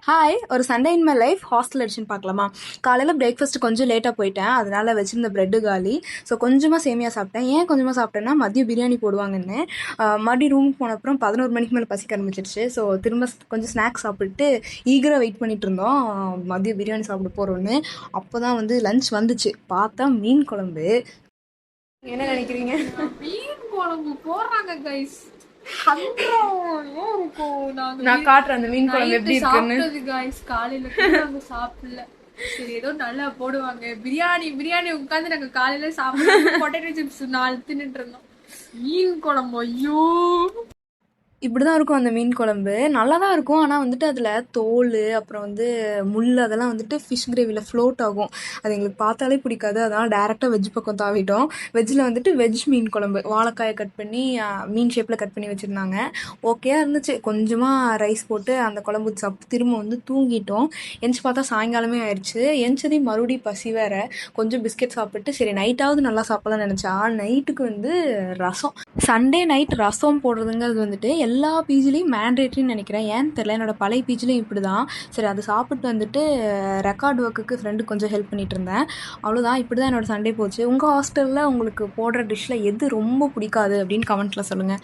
Hi, ஒரு Sunday in my life hostel edition பார்க்கலாமா? காலையில் பிரேக்ஃபாஸ்ட் கொஞ்சம் லேட்டாக போயிட்டேன், அதனால் வச்சுருந்த ப்ரெட்டு காலி. ஸோ கொஞ்சமாக சேமியா சாப்பிட்டேன். ஏன் கொஞ்சமாக சாப்பிட்டேன்னா மதியம் பிரியாணி போடுவாங்கன்னு. மறுபடியும் ரூமுக்கு போன அப்புறம் 11 மணிக்கு மேலே பசிக்க ஆரம்பிச்சிருச்சு. ஸோ திரும்ப கொஞ்சம் ஸ்நாக்ஸ் சாப்பிட்டு ஈகராக வெயிட் பண்ணிட்டு இருந்தோம் மதியம் பிரியாணி சாப்பிட போகிறோன்னு. அப்போ தான் வந்து லஞ்ச் வந்துச்சு. பார்த்தா மீன் குழம்பு. என்ன நினைக்கிறீங்க? மீன் குழம்பு போடுறாங்க கைஸ். நான் காட்டுறேன் அந்த மீன் குழம்பு எப்படி இருக்குன்னு. காலையில நாங்க சாப்பிடல, சரி ஏதோ நல்லா போடுவாங்க பிரியாணி உட்காந்து நாங்க காலையில சாப்பிட பொட்டேட்டோ சிப்ஸ் 4 தின்னுட்டு இருந்தோம். மீன் குழம்பு ஐயோ இப்படி தான் இருக்கும் அந்த மீன் குழம்பு. நல்லா தான் இருக்கும். ஆனால் வந்துட்டு அதில் தோல் அப்புறம் வந்து முள் அதெல்லாம் வந்துட்டு ஃபிஷ் கிரேவியில் ஃப்ளோட் ஆகும். அது எங்களுக்கு பார்த்தாலே பிடிக்காது. அதனால் டேரெக்டாக வெஜ் பக்கம் தாவிட்டோம். வெஜ்ஜில் வந்துட்டு வெஜ் மீன் குழம்பு, வாழைக்காயை கட் பண்ணி மீன் ஷேப்பில் கட் பண்ணி வச்சுருந்தாங்க. ஓகேயா இருந்துச்சு. கொஞ்சமாக ரைஸ் போட்டு அந்த குழம்பு சாப்பிட்டு திரும்ப வந்து தூங்கிட்டோம். எந்திச்சு பார்த்தா சாயங்காலமே ஆயிடுச்சு. எந்திச்சதையும் மறுபடியும் பசி வேறு. கொஞ்சம் பிஸ்கெட் சாப்பிட்டு சரி நைட்டாவது நல்லா சாப்பிடலாம்னு நினச்சா நைட்டுக்கு வந்து ரசம். சண்டே நைட் ரசம் போடுறதுங்கிறது வந்துட்டு எல்லா பிஜிலையும் மேண்டேட்ரின்னு நினைக்கிறேன். ஏன்னு தெரியல, என்னோடய பழைய பிஜிலையும் இப்படி தான். சரி அதை சாப்பிட்டு வந்துட்டு ரெக்கார்ட் ஒர்க்குக்கு ஃப்ரெண்டுக்கு கொஞ்சம் ஹெல்ப் பண்ணிகிட்டு இருந்தேன். அவ்வளோதான். இப்படி தான் என்னோடய சண்டே போச்சு. உங்கள் ஹாஸ்டலில் உங்களுக்கு போடுற டிஷ்ஷில் எது ரொம்ப பிடிக்காது அப்படின்னு கமெண்ட்டில் சொல்லுங்கள்.